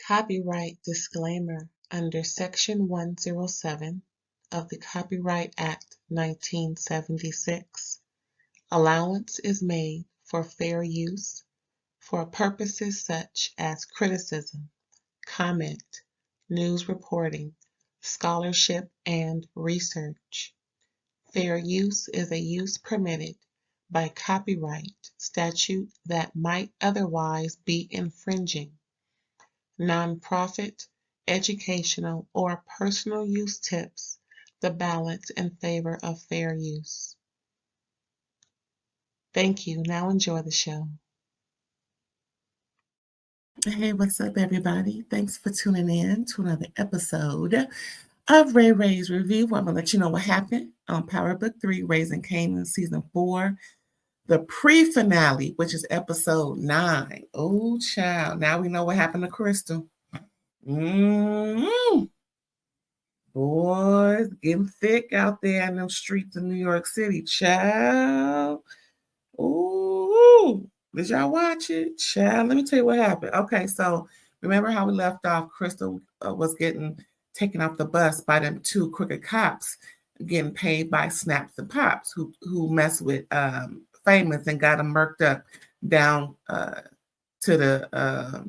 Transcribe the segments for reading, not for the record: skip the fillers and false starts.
Copyright disclaimer under Section 107 of the Copyright Act 1976. Allowance is made for fair use for purposes such as criticism, comment, news reporting, scholarship, and research. Fair use is a use permitted by copyright statute that might otherwise be infringing. Nonprofit, educational, or personal use tips the balance in favor of fair use. Thank you. Now enjoy the show. Hey, what's up, everybody? Thanks for tuning in to another episode of RAERAEs Review. I'm going to let you know what happened on Power Book 3, Raising Kanan, Season 4. The pre-finale, which is episode 9. Oh, child. Now we know what happened to Crystal. Boys, getting thick out there in them streets of New York City, child. Ooh, did y'all watch it? Child, let me tell you what happened. Okay, so remember how we left off? Crystal was getting taken off the bus by them 2 crooked cops, getting paid by Snaps and Pops, who messed with Famous and got him murked up down to the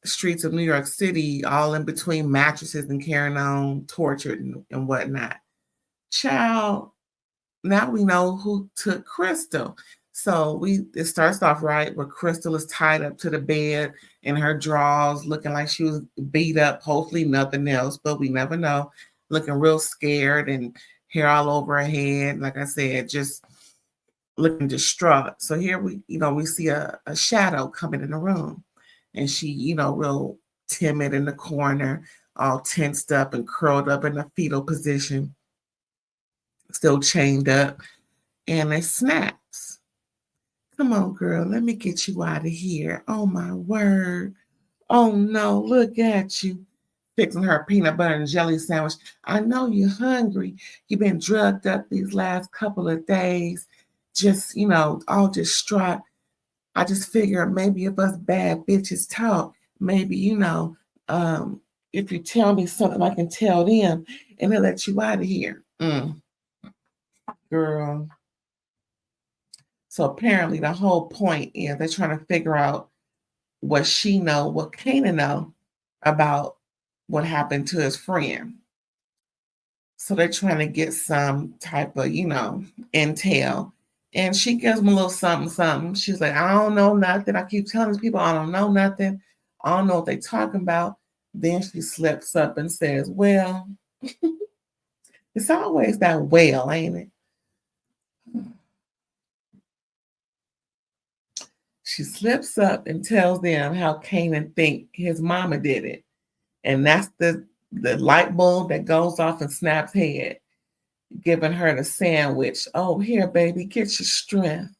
streets of New York City, all in between mattresses and carrying on, tortured and whatnot. Child, now we know who took Crystal. So it starts off right where Crystal is tied up to the bed in her drawers, looking like she was beat up, hopefully nothing else, but we never know. Looking real scared and hair all over her head. Like I said, just looking distraught. So here we see a shadow coming in the room. And she, real timid in the corner, all tensed up and curled up in a fetal position, still chained up. And it snaps. Come on, girl, let me get you out of here. Oh, my word. Oh, no, look at you. Fixing her peanut butter and jelly sandwich. I know you're hungry. You've been drugged up these last couple of days. Just, all distraught. I just figure maybe if us bad bitches talk, maybe, if you tell me something, I can tell them and they'll let you out of here. Girl. So apparently the whole point is they're trying to figure out what she know, what Kanan know about what happened to his friend. So they're trying to get some type of, intel. And she gives him a little something. She's like, I don't know nothing. I keep telling these people I don't know nothing. I don't know what they're talking about. Then she slips up and says, well, it's always that well, ain't it? She slips up and tells them how Kanan think his mama did it. And that's the light bulb that goes off in Snap's head, giving her the sandwich. Oh, here, baby, get your strength.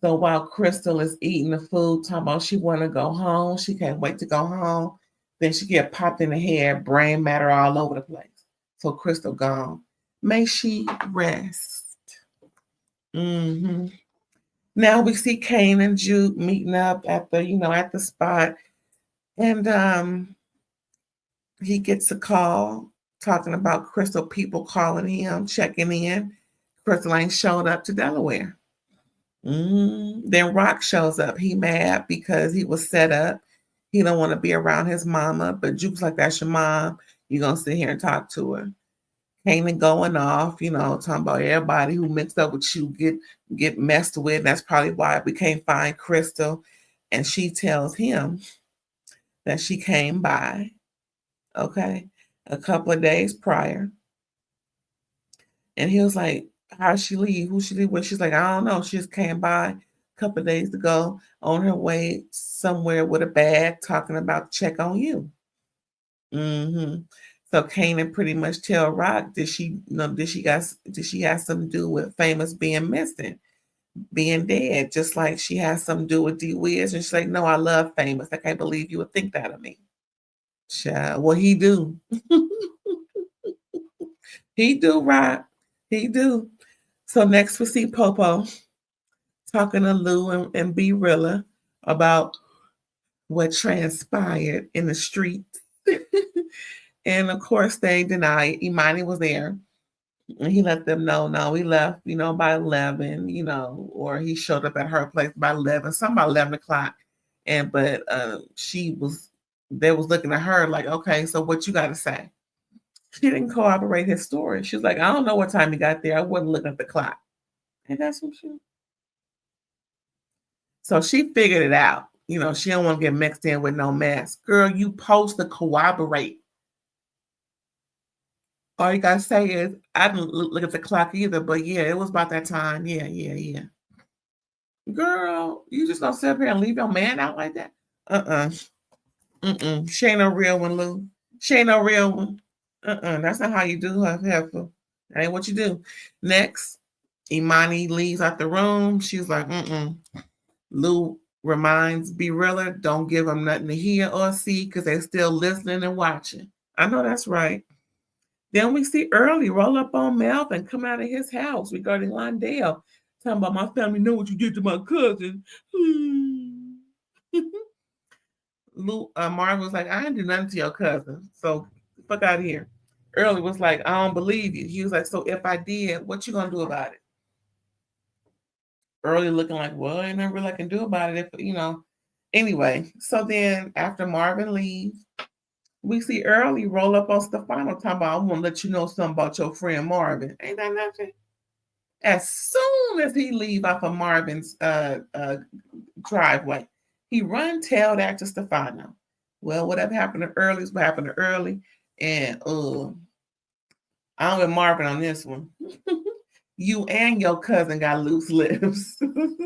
So while Crystal is eating the food, talking about she want to go home, she can't wait to go home, then she get popped in the head, brain matter all over the place. So Crystal gone. May she rest. Now we see Kane and Juke meeting up at the spot, and he gets a call talking about Crystal people calling him, checking in. Crystal ain't showed up to Delaware. Then Rock shows up. He mad because he was set up. He don't want to be around his mama, but Juke's like, that's your mom. You're going to sit here and talk to her. Kanan going off, talking about everybody who mixed up with you get messed with. That's probably why we can't find Crystal. And she tells him that she came by, okay, a couple of days prior. And he was like, how'd she leave? Who she leave with? She's like, I don't know. She just came by a couple of days ago on her way somewhere with a bag talking about check on you. Mm-hmm. So Kanan pretty much tell Rock, did she have something to do with Famous being missing, being dead, just like she has something to do with D Wiz? And she's like, no, I love Famous. I can't believe you would think that of me. Child, well, he do. He do, Rock. He do. So next we see Popo talking to Lou and B Rilla about what transpired in the street. And of course they deny it. Imani was there. And he let them know, no, he left, by 11, or he showed up at her place by 11, something about 11 o'clock. But they was looking at her like, okay, so what you got to say? She didn't corroborate his story. She was like, I don't know what time he got there. I wasn't looking at the clock. And that's what she. So she figured it out. She don't want to get mixed in with no mess. Girl, you supposed to corroborate. All you gotta say is, I didn't look at the clock either, but yeah, it was about that time. Yeah. Girl, you just gonna sit up here and leave your man out like that? She ain't no real one, Lou. She ain't no real one. That's not how you do her, heifer. That ain't what you do. Next, Imani leaves out the room. She's like, Lou reminds B Rilla, don't give them nothing to hear or see because they're still listening and watching. I know that's right. Then we see Early roll up on Marvin, come out of his house regarding Londale, talking about my family know what you did to my cousin. Marvin was like, I didn't do nothing to your cousin, so fuck out of here. Early was like, I don't believe you. He was like, so if I did, what you gonna do about it? Early looking like, well, ain't nothing really I can do about it if. Anyway, so then after Marvin leaves, we see Early roll up on Steffano talking about, I want to let you know something about your friend Marvin. Ain't that nothing? As soon as he leave off of Marvin's driveway, he run tell that to Steffano. Well, whatever happened to Early is what happened to Early. And I'm with Marvin on this one. You and your cousin got loose lips. Loose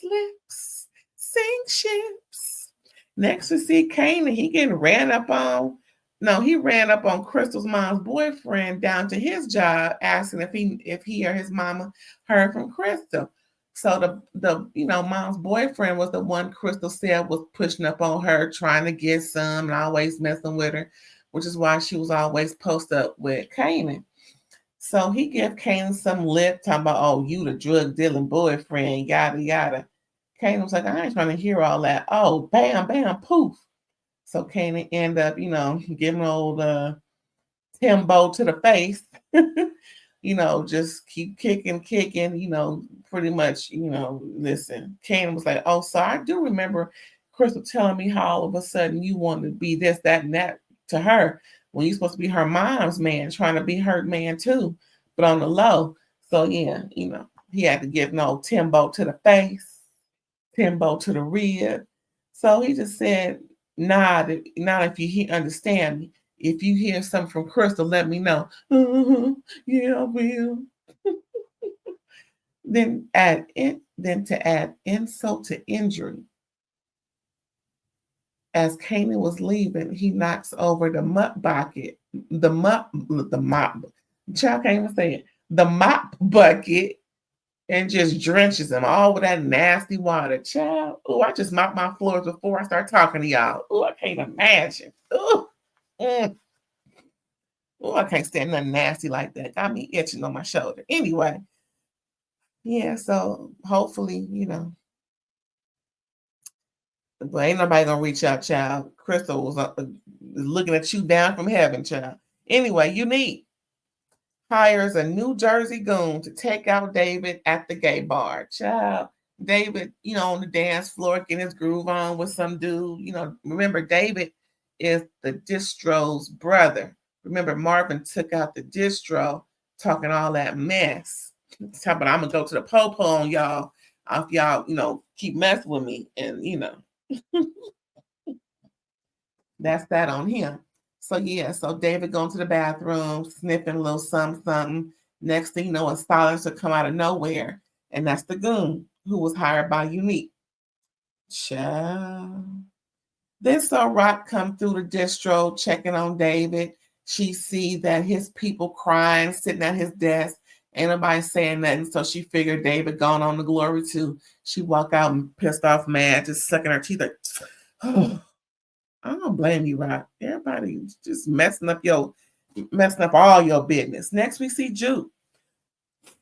lips, sink ships. Next we see Kanan. He getting ran up on. No, he ran up on Crystal's mom's boyfriend down to his job, asking if he or his mama heard from Crystal. So the mom's boyfriend was the one Crystal said was pushing up on her, trying to get some and always messing with her, which is why she was always posted up with Kanan. So he gave Kanan some lip, talking about, oh, you the drug dealing boyfriend, yada yada. Kanan was like, I ain't trying to hear all that. Oh, bam, bam, poof. So Kanan end up, giving old Timbo to the face. Just keep kicking, pretty much, listen. Kanan was like, oh, so I do remember Crystal telling me how all of a sudden you wanted to be this, that, and that to her when you're supposed to be her mom's man, trying to be her man too, but on the low. So yeah, he had to give Timbo to the face, Timbo to the rib. So he just said, not if you understand me. If you hear something from Crystal, let me know. Yeah, I will. Then to add insult to injury, as Kanan was leaving, he knocks over the mop bucket, the mop. Child can't even say it. The mop bucket, and just drenches him all with that nasty water. Child, oh, I just mopped my floors before I start talking to y'all. Oh, I can't imagine. Oh, oh, I can't stand nothing nasty like that. Got me itching on my shoulder. Anyway, yeah. So hopefully, but ain't nobody gonna reach out, child. Crystal was looking at you down from heaven, child. Anyway, Eunique hires a New Jersey goon to take out David at the gay bar. Child, David, on the dance floor, getting his groove on with some dude. Remember, David is the distro's brother. Remember, Marvin took out the distro, talking all that mess. Talking about, I'm gonna go to the po-po on y'all if y'all, keep messing with me. And that's that on him. So yeah, so David going to the bathroom, sniffing a little something. Next thing you know, a silencer come out of nowhere, and that's the goon. who was hired by Eunique. Child. Then saw Rock come through the distro checking on David. She see that his people crying, sitting at his desk. Ain't nobody saying nothing. So she figured David gone on to glory too. She walked out and pissed off, mad, just sucking her teeth like, oh, I don't blame you, Rock. Everybody just messing up all your business. Next we see Juke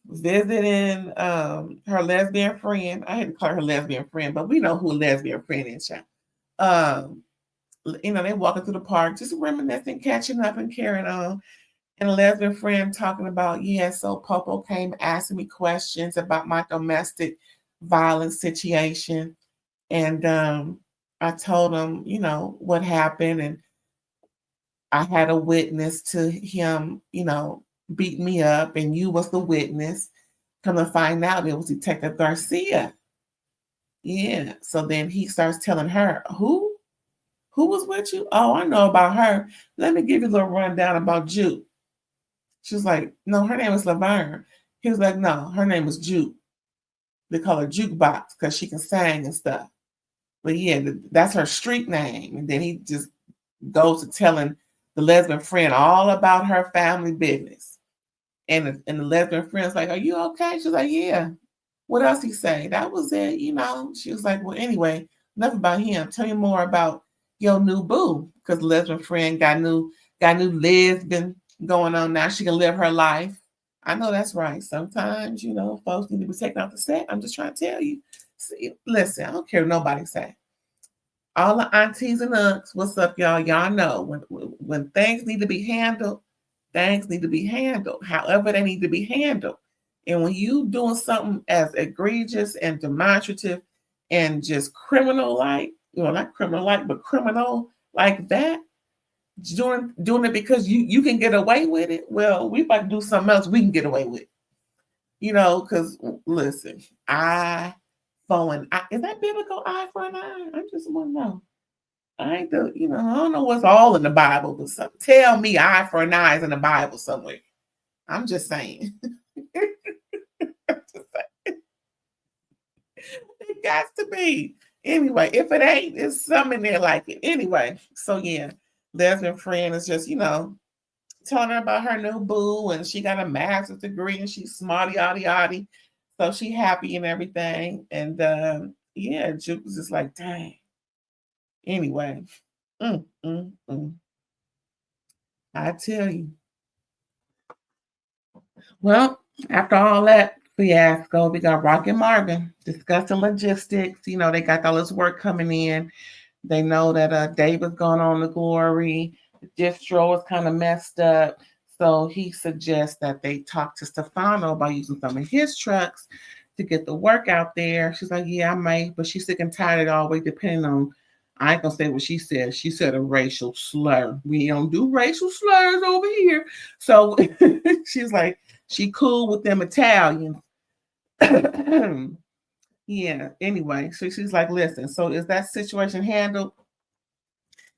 visiting her lesbian friend. I hate to call her lesbian friend, but we know who a lesbian friend is, child. They walking through the park, just reminiscing, catching up, and carrying on. And a lesbian friend talking about, yeah, so Popo came asking me questions about my domestic violence situation. And I told him, what happened. And I had a witness to him, beat me up. And you was the witness. Come to find out it was Detective Garcia. Yeah. So then he starts telling her, who? Who was with you? Oh, I know about her. Let me give you a little rundown about Juke. She was like, no, her name is Laverne. He was like, no, her name is Juke. They call her Jukebox because she can sing and stuff. But yeah, that's her street name. And then he just goes to telling the lesbian friend all about her family business. And the lesbian friend's like, are you okay? She's like, yeah. What else he say? That was it, She was like, well, anyway, enough about him. Tell me more about your new boo. Because the lesbian friend got new lesbian going on now. She can live her life. I know that's right. Sometimes, folks need to be taken off the set. I'm just trying to tell you. See, listen, I don't care what nobody say. All the aunties and uncles, what's up, y'all? Y'all know when things need to be handled, things need to be handled. However they need to be handled. And when you doing something as egregious and demonstrative and just criminal-like, not criminal-like, but criminal like that, doing it because you can get away with it. Well, we about to do something else we can get away with. Because listen, is that biblical eye for an eye? I just want to know. I don't know what's all in the Bible, but tell me eye for an eye is in the Bible somewhere. I'm just saying. It got to be. Anyway, if it ain't, it's something there like it. Anyway, so yeah, lesbian friend is just, telling her about her new boo, and she got a master's degree and she's smarty yaddy yaddy. So she happy and everything. And yeah, Juke was just like, dang. Anyway, I tell you. Well, after all that fiasco, we got Rock and Marvin discussing logistics. They got all this work coming in. They know that David's gone on to glory. The distro is kind of messed up. So he suggests that they talk to Steffano about using some of his trucks to get the work out there. She's like, yeah, I might, but she's sick and tired of it always depending on, I ain't gonna say what she said. She said a racial slur. We don't do racial slurs over here. So she's like, she cool with them Italians. Yeah, anyway, so she's like, listen, so is that situation handled?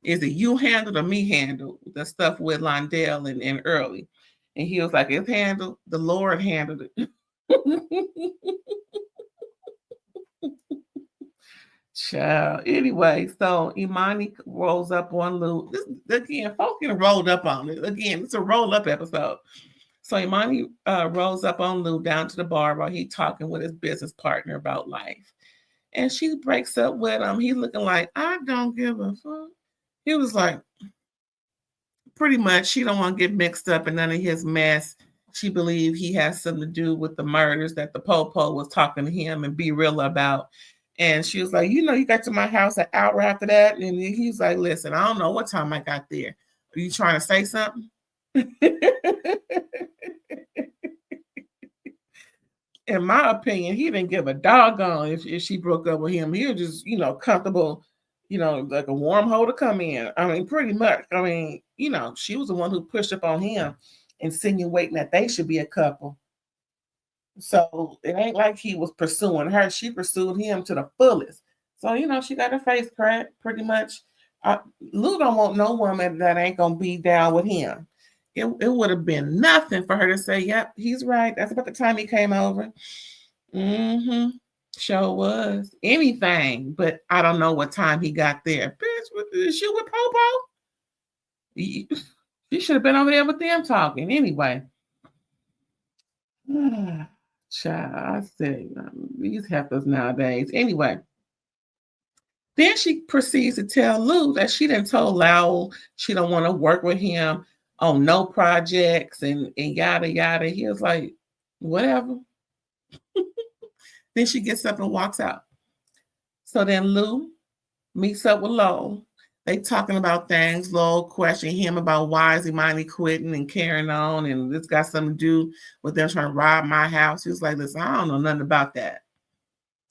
Is it you handled or me handled? The stuff with Londell and Early. And he was like, it's handled. The Lord handled it. Child. Anyway, so Imani rolls up on Lou. Again, folks getting rolled up on it. Again, it's a roll-up episode. So Imani rolls up on Lou down to the bar while he's talking with his business partner about life. And she breaks up with him. He's looking like, I don't give a fuck. He was like, pretty much, she don't want to get mixed up in none of his mess. She believes he has something to do with the murders that the Popo was talking to him and be real about. And she was like, you got to my house an hour after that. And he's like, listen, I don't know what time I got there. Are you trying to say something? In my opinion, he didn't give a doggone if she broke up with him. He was just, comfortable, like a warm hole to come in. I mean, pretty much. I mean, she was the one who pushed up on him, insinuating that they should be a couple. So it ain't like he was pursuing her. She pursued him to the fullest. So, she got her face cracked pretty much. Lou don't want no woman that ain't going to be down with him. It would have been nothing for her to say, yep, he's right. That's about the time he came over. Show was anything, but I don't know what time he got there. Bitch, is you with Popo? You should have been over there with them talking anyway. Child, I say these heifers nowadays. Anyway, then she proceeds to tell Lou that she didn't told Lowell she don't want to work with him on no projects and yada yada. He was like, whatever. Then she gets up and walks out. So then Lou meets up with Lowell. They talking about things. Lowell questioning him about why is he mindly quitting and carrying on, and this got something to do with them trying to rob my house. He was like, listen, I don't know nothing about that.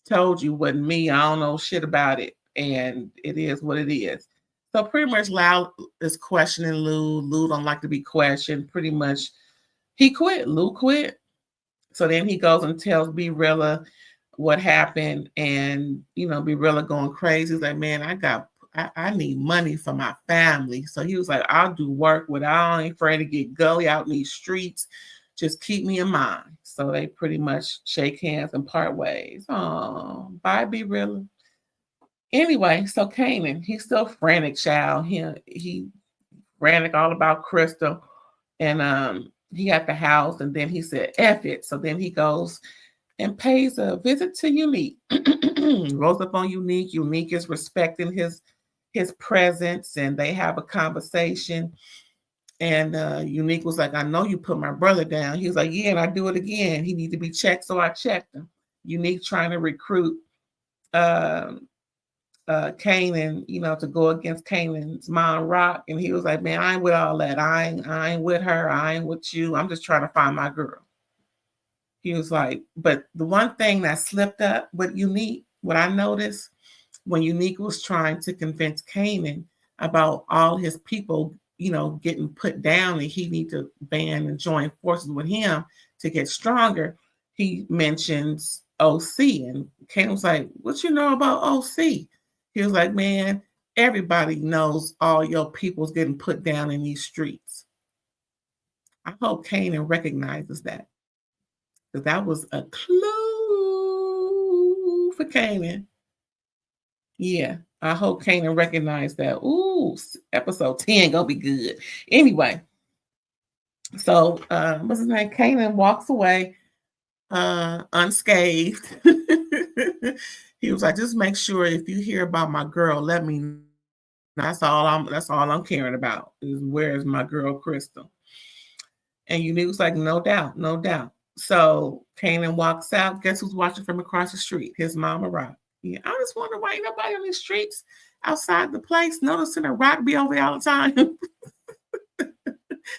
Told you wasn't me. I don't know shit about it. And it is what it is. So pretty much Lowell is questioning Lou. Lou don't like to be questioned. Pretty much he quit. Lou quit. So then he goes and tells BOOKIII what happened, and BOOKIII going crazy. He's like, man, I need money for my family. So he was like, I'll do work without, I ain't afraid to get gully out in these streets. Just keep me in mind. So they pretty much shake hands and part ways. Oh, bye, BOOKIII. Anyway, so Kanan, he's still frantic, child. He frantic all about Crystal. And he at the house, and then he said, F it. So then he goes and pays a visit to Eunique. Rolls up on Eunique. Eunique is respecting his presence, and they have a conversation. And Eunique was like, I know you put my brother down. He was like, yeah, and I do it again. He need to be checked, so I checked him. Eunique trying to recruit Kanan, to go against Kanan's mom, Rock. And he was like, man, I ain't with all that. I ain't with her. I ain't with you. I'm just trying to find my girl. He was like, but the one thing that slipped up with Eunique, what I noticed when Eunique was trying to convince Kanan about all his people, getting put down and he need to band and join forces with him to get stronger, he mentions OC. And Kanan was like, what you know about OC? He was like, man, everybody knows all your people's getting put down in these streets. I hope Kanan recognizes that. Because that was a clue for Kanan. Yeah, I hope Kanan recognized that. Ooh, episode 10 gonna be good. Anyway, so what's his name? Kanan walks away unscathed. He was like, just make sure if you hear about my girl, let me know. That's all I'm caring about is where's my girl Crystal. And Eunice was like, no doubt, no doubt. So Kanan walks out. Guess who's watching from across the street? His mama, Rock. Yeah, I just wonder why ain't nobody on these streets outside the place noticing a Rock be over there all the time.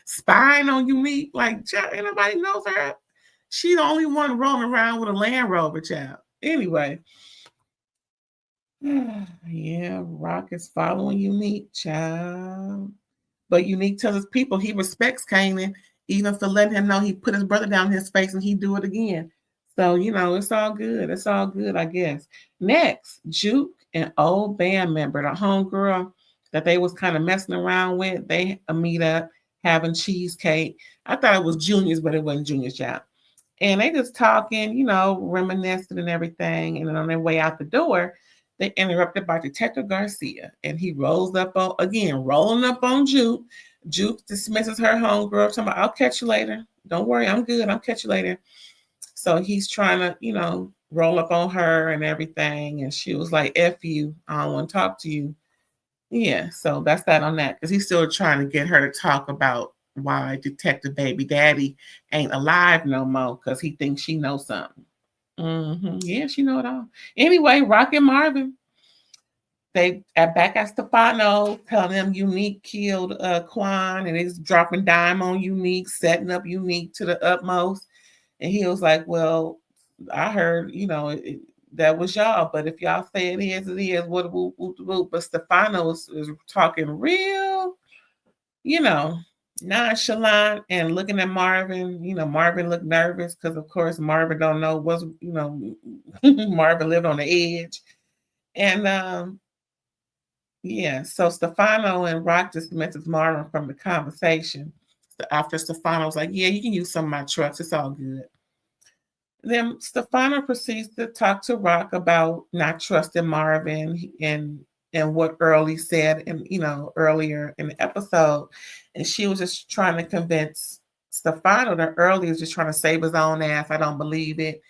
Spying on Eunique. Like, ain't nobody knows her. She the only one rolling around with a Land Rover, child. Anyway. Yeah, Rock is following Eunique, child. But Eunique tells his people he respects Kanan, even for letting him know he put his brother down in his face and he do it again. So, it's all good. It's all good, I guess. Next, Juke, an old band member, the homegirl that they was kind of messing around with, they meet up having cheesecake. I thought it was Junior's, but it wasn't Junior's, child. And they just talking, reminiscing and everything. And then on their way out the door, they interrupted by Detective Garcia. And he rolling up on Juke. Juke dismisses her homegirl. Talking about, I'll catch you later. Don't worry, I'm good. I'll catch you later. So he's trying to, roll up on her and everything. And she was like, F you. I don't want to talk to you. Yeah, so that's that on that. Because he's still trying to get her to talk about why Detective Baby Daddy ain't alive no more because he thinks she knows something. Mm-hmm. Yeah, she know it all. Anyway, Rock and Marvin, they are back at Steffano, telling them Eunique killed Quan, and he's dropping dime on Eunique, setting up Eunique to the utmost. And he was like, well, I heard, that was y'all, but if y'all say it is, it is. What? But Steffano is talking real, nonchalant and looking at Marvin. Marvin looked nervous because, of course, Marvin don't know what's, Marvin lived on the edge. And yeah, so Steffano and Rock dismisses Marvin from the conversation. So after Steffano was like, yeah, you can use some of my trucks. It's all good. Then Stefano proceeds to talk to Rock about not trusting Marvin and what Early said earlier in the episode. And she was just trying to convince Stefano that Early is just trying to save his own ass. I don't believe it.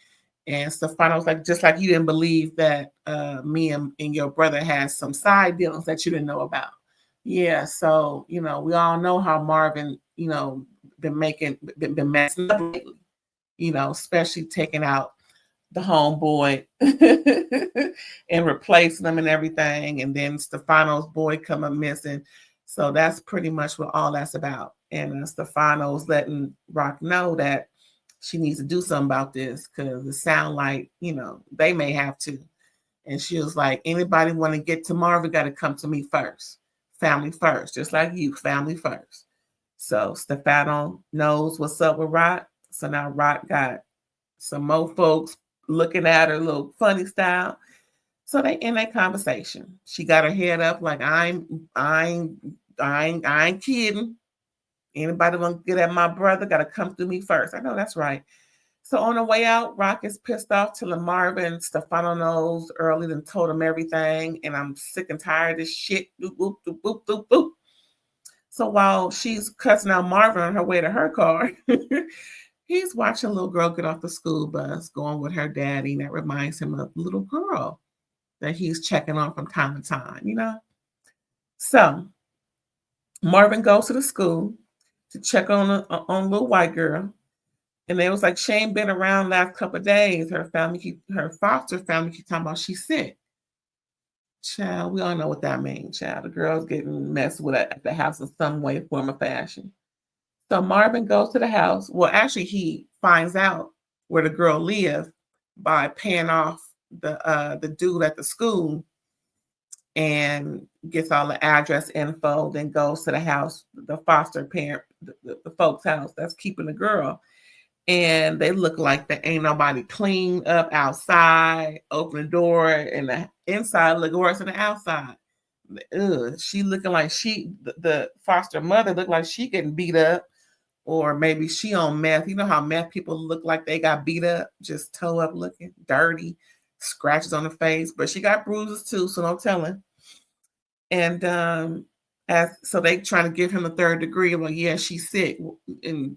And Stefano was like, just like you didn't believe that me and your brother had some side dealings that you didn't know about. Yeah, so we all know how Marvin, been messing up lately, especially taking out the homeboy and replacing them and everything. And then Stefano's boy come up missing. So that's pretty much what all that's about. And Stefano's letting Rock know that she needs to do something about this because it sounds like, they may have to. And she was like, anybody want to get to Marvin got to come to me first. Family first, just like you, family first. So Steffano knows what's up with Rock. So now Rock got some more folks looking at her a little funny style. So they in that conversation. She got her head up like I ain't kidding. Anybody want to get at my brother got to come through me first. I know that's right. So on the way out, Rock is pissed off telling Marvin Stefano knows Early than told him everything, and I'm sick and tired of this shit. Boop, boop, boop, boop, boop, boop. So while she's cussing out Marvin on her way to her car, he's watching a little girl get off the school bus going with her daddy. And that reminds him of a little girl that he's checking on from time to time, So Marvin goes to the school to check on a little white girl. And they was like, she ain't been around last couple of days. Her foster family keep talking about she's sick. Child, we all know what that means, child. The girl's getting messed with at the house in some way, form, or fashion. So Marvin goes to the house. Well, actually, he finds out where the girl lives by paying off the dude at the school and gets all the address info, then goes to the house, the foster parent, the folks' house that's keeping the girl. And they look like there ain't nobody clean up outside. Open the door, and the inside look worse than the outside. She looking like the foster mother looked like she getting beat up, or maybe she on meth. You know how meth people look like they got beat up, just toe up looking, dirty, scratches on the face. But she got bruises too, so no telling. And so they trying to give him a third degree. Well, yeah, she's sick and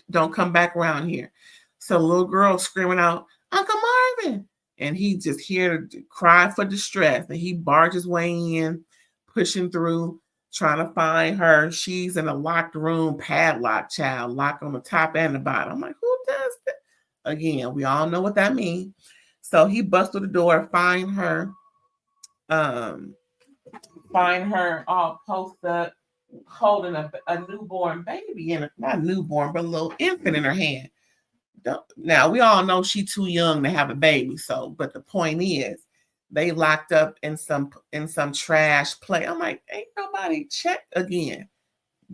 don't come back around here. So the little girl screaming out, Uncle Marvin. And he just hear cry for distress. And he barges way in, pushing through, trying to find her. She's in a locked room, padlocked, child, locked on the top and the bottom. I'm like, who does that? Again, we all know what that means. So he busts through the door, find her all posted up, holding a newborn baby not newborn, but a little infant in her hand. Now we all know she's too young to have a baby. So, but the point is, they locked up in some trash play. I'm like, ain't nobody check again.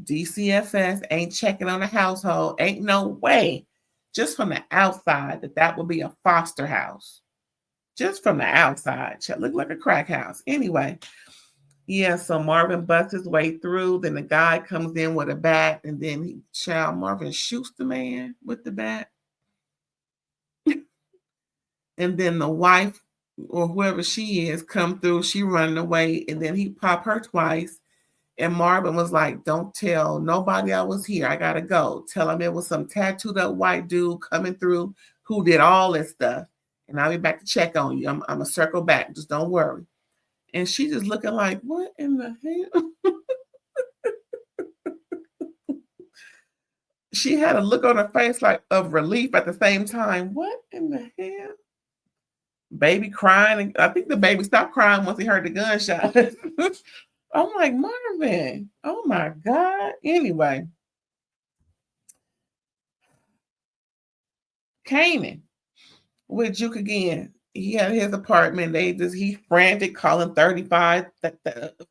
DCFS ain't checking on the household. Ain't no way. Just from the outside that would be a foster house. Just from the outside, it looked like a crack house. Anyway. Yeah, so Marvin busts his way through. Then the guy comes in with a bat, and then Marvin shoots the man with the bat. And then the wife or whoever she is come through. She running away, and then he popped her twice. And Marvin was like, "Don't tell nobody I was here. I gotta go. Tell him it was some tattooed up white dude coming through who did all this stuff, and I'll be back to check on you. I'm gonna circle back. Just don't worry." And she just looking like, what in the hell? She had a look on her face like of relief at the same time. What in the hell? Baby crying. I think the baby stopped crying once he heard the gunshot. I'm like, Marvin, oh my God. Anyway. Kanan with Juke again. He had his apartment. He frantic, calling 35,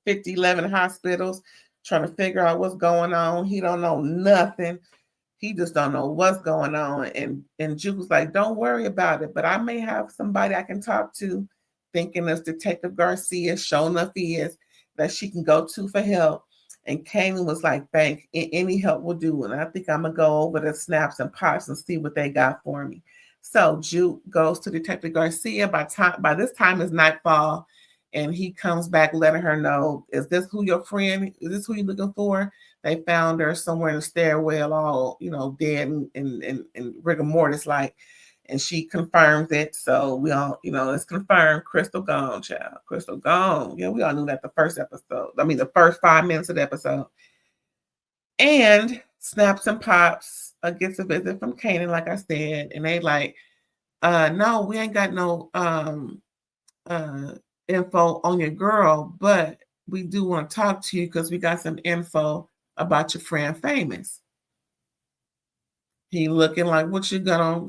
50, 11 hospitals, trying to figure out what's going on. He don't know nothing. He just don't know what's going on. And Juke was like, don't worry about it, but I may have somebody I can talk to, thinking it's Detective Garcia, sure enough he is, that she can go to for help. And Kanan was like, any help will do. And I think I'm going to go over the snaps and pops and see what they got for me. So Juke goes to Detective Garcia. By this time it's nightfall, and he comes back letting her know, is this who your friend? Is this who you're looking for? They found her somewhere in the stairwell, all dead and rigor mortis like. And she confirms it. So we all, it's confirmed. Crystal gone, child. Crystal gone. Yeah, we all knew that the first episode. I mean, the first 5 minutes of the episode. And Snaps and Pops gets a visit from Kanan, like I said, and they like, no, we ain't got no info on your girl, but we do want to talk to you because we got some info about your friend Famous. He looking like, what you got on?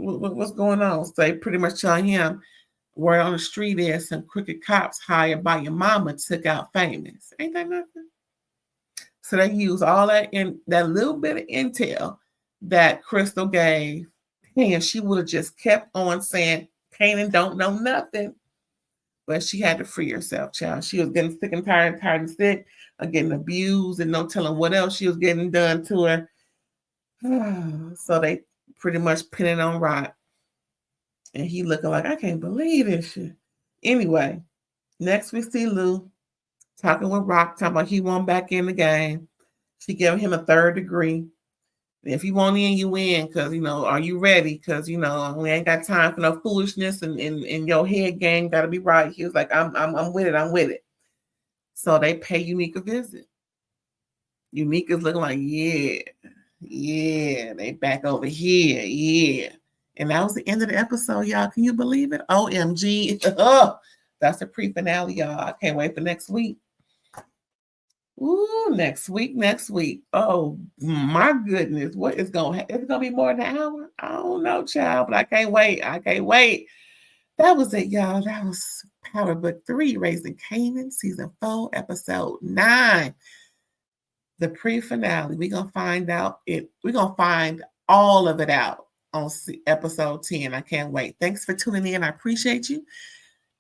What's going on? So they pretty much telling him, word on the street is some crooked cops hired by your mama took out Famous. Ain't that nothing? So they use all that in that little bit of intel that Crystal gave, and she would have just kept on saying, Kanan don't know nothing. But she had to free herself, child. She was getting sick and tired and sick, getting abused, and no telling what else she was getting done to her. So they pretty much pin it on Rock. And he looking like, I can't believe this shit. Anyway, next we see Lou talking with Rock, talking about he won back in the game. She giving him a 3rd degree. If you want in, you in, because, are you ready? Because, we ain't got time for no foolishness, and your head game got to be right. He was like, I'm with it. I'm with it. So they pay Eunique a visit. Eunique is looking like, yeah, they back over here, yeah. And that was the end of the episode, y'all. Can you believe it? OMG. Oh, that's the pre-finale, y'all. I can't wait for next week. Ooh, next week. Oh my goodness. What is going to, is it going to be more than an hour? I don't know, child, but I can't wait. That was it, y'all. That was Power Book 3, Raising Kanan, Season 4, Episode 9. The pre-finale. We're going to find out it. We're going to find all of it out on Episode 10. I can't wait. Thanks for tuning in. I appreciate you.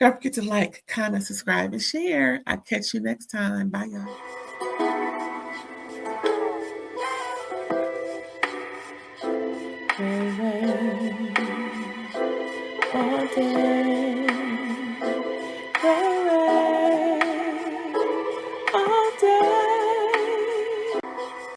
Don't forget to like, comment, subscribe, and share. I'll catch you next time. Bye, y'all. All day.